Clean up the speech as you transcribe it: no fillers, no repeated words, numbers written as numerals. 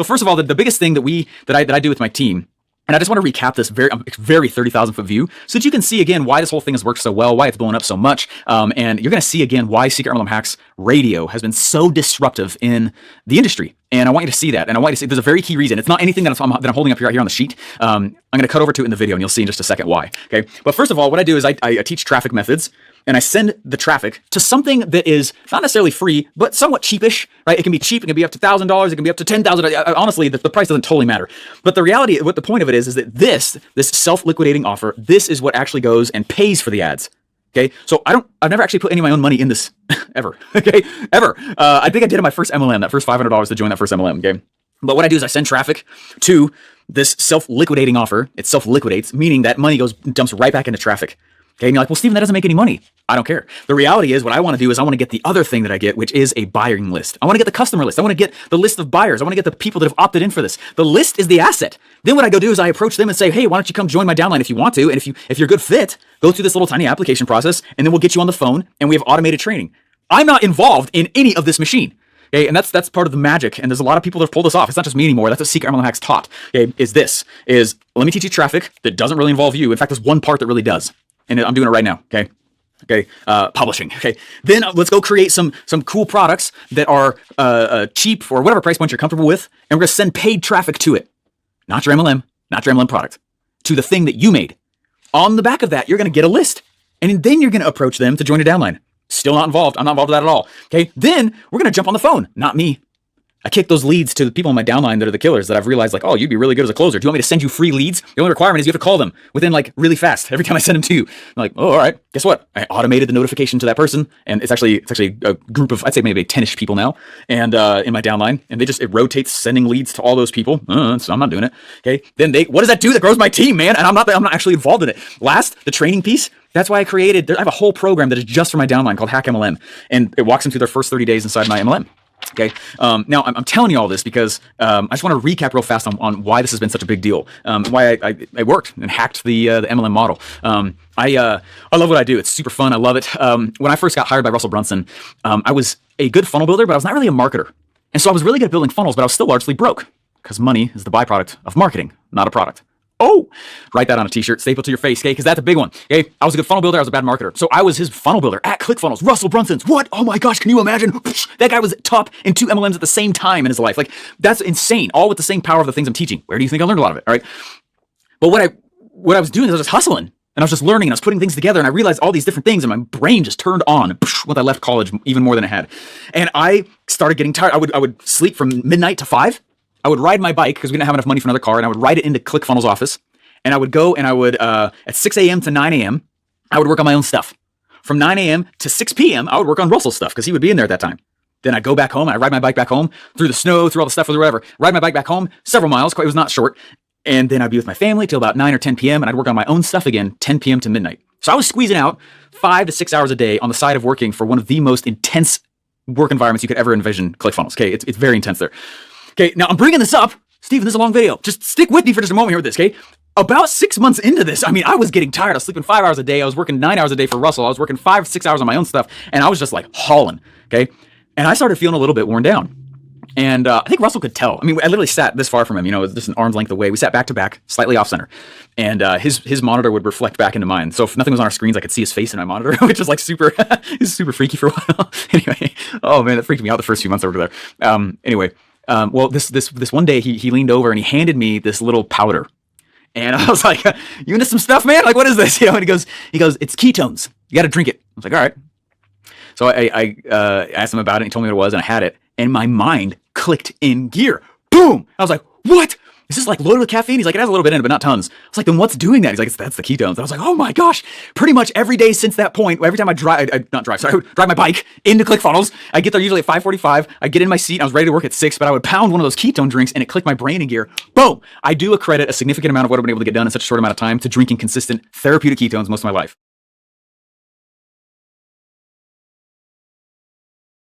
So first of all, the biggest thing that I do with my team, and I just want to recap this very 30,000 foot view so that you can see again why this whole thing has worked so well, why it's blowing up so much. And you're going to see again why Secret MLM Hacks Radio has been so disruptive in the industry. And I want you to see that. And I want you to see there's a very key reason. It's not anything that I'm holding up here on the sheet. I'm going to cut over to it in the video and you'll see in just a second why. Okay. But first of all, what I do is I teach traffic methods. And I send the traffic to something that is not necessarily free, but somewhat cheapish, right? It can be cheap. It can be up to $1,000. It can be up to $10,000. Honestly, the price doesn't totally matter. But the reality, what the point of it is that this self-liquidating offer, this is what actually goes and pays for the ads. Okay. So I've never actually put any of my own money in this ever. Okay. Ever. I think I did in my first MLM, that first $500 to join that first MLM. Okay. But what I do is I send traffic to this self-liquidating offer. It self-liquidates, meaning that money dumps right back into traffic. Okay, and you're like, well, Steven, that doesn't make any money. I don't care. The reality is what I want to do is I want to get the other thing that I get, which is a buying list. I want to get the customer list. I want to get the list of buyers. I want to get the people that have opted in for this. The list is the asset. Then what I go do is I approach them and say, hey, why don't you come join my downline if you want to? And if you're a good fit, go through this little tiny application process, and then we'll get you on the phone, and we have automated training. I'm not involved in any of this machine. Okay, and that's part of the magic. And there's a lot of people that have pulled this off. It's not just me anymore. That's what Secret MLM Hacks taught. Okay, is let me teach you traffic that doesn't really involve you. In fact, there's one part that really does. And I'm doing it right now, okay? Publishing, okay? Then let's go create some cool products that are cheap for whatever price point you're comfortable with, and we're gonna send paid traffic to it. Not your MLM product, to the thing that you made. On the back of that, you're gonna get a list, and then you're gonna approach them to join a downline. Still not involved. I'm not involved with that at all, okay? Then we're gonna jump on the phone, not me. I kick those leads to the people in my downline that are the killers that I've realized like, oh, you'd be really good as a closer. Do you want me to send you free leads? The only requirement is you have to call them within like really fast every time I send them to you. I'm like, oh, all right. Guess what? I automated the notification to that person. And it's actually a group of, I'd say maybe 10-ish people now. And in my downline, and it rotates sending leads to all those people. So I'm not doing it. Okay. Then what does that do? That grows my team, man. And I'm not actually involved in it. Last, the training piece. That's why I have a whole program that is just for my downline called Hack MLM. And it walks them through their first 30 days inside my MLM. Okay. Now I'm telling you all this because I just want to recap real fast on why this has been such a big deal. Why I worked and hacked the MLM model. I love what I do. It's super fun. I love it. When I first got hired by Russell Brunson, I was a good funnel builder, but I was not really a marketer. And so I was really good at building funnels, but I was still largely broke because money is the byproduct of marketing, not a product. Oh, write that on a t-shirt, staple to your face, okay? Because that's a big one, okay? I was a good funnel builder, I was a bad marketer. So I was his funnel builder at ClickFunnels, Russell Brunson's. What? Oh my gosh, can you imagine? That guy was top in 2 MLMs at the same time in his life. Like, that's insane, all with the same power of the things I'm teaching. Where do you think I learned a lot of it, all right? But what I was doing is I was just hustling, and I was just learning, and I was putting things together, and I realized all these different things, and my brain just turned on when I left college, even more than it had. And I started getting tired. I would sleep from midnight to 5. I would ride my bike, because we didn't have enough money for another car, and I would ride it into ClickFunnels' office. And I would go and I would, at 6 a.m. to 9 a.m., I would work on my own stuff. From 9 a.m. to 6 p.m., I would work on Russell's stuff because he would be in there at that time. Then I'd go back home, and I'd ride my bike back home through the snow, through all the stuff, or whatever. Ride my bike back home, several miles, it was not short. And then I'd be with my family till about 9 or 10 p.m., and I'd work on my own stuff again, 10 p.m. to midnight. So I was squeezing out 5 to 6 hours a day on the side of working for one of the most intense work environments you could ever envision, ClickFunnels. Okay, it's very intense there. Okay, now I'm bringing this up. Steven, this is a long video. Just stick with me for just a moment here with this, okay? About 6 months into this, I mean, I was getting tired. I was sleeping 5 hours a day. I was working 9 hours a day for Russell. I was working 5 or 6 hours on my own stuff, and I was just like hauling, okay? And I started feeling a little bit worn down. And I think Russell could tell. I mean, I literally sat this far from him, it was just an arm's length away. We sat back to back, slightly off center. And his monitor would reflect back into mine. So if nothing was on our screens, I could see his face in my monitor, which is like super, super freaky for a while. Anyway, oh man, it freaked me out the first few months over there. Anyway, well, this one day he leaned over and he handed me this little powder. And I was like, you into some stuff, man? Like, what is this? And he goes, it's ketones. You got to drink it. I was like, all right. So I asked him about it, and he told me what it was, and I had it, and my mind clicked in gear. Boom! I was like, what? Is this like loaded with caffeine? He's like, it has a little bit in it, but not tons. I was like, then what's doing that? He's like, that's the ketones. I was like, oh my gosh. Pretty much every day since that point, every time I drive my bike into ClickFunnels, I get there usually at 5:45. I get in my seat, and I was ready to work at 6, but I would pound one of those ketone drinks, and it clicked my brain in gear. Boom! I do accredit a significant amount of what I've been able to get done in such a short amount of time to drinking consistent therapeutic ketones most of my life.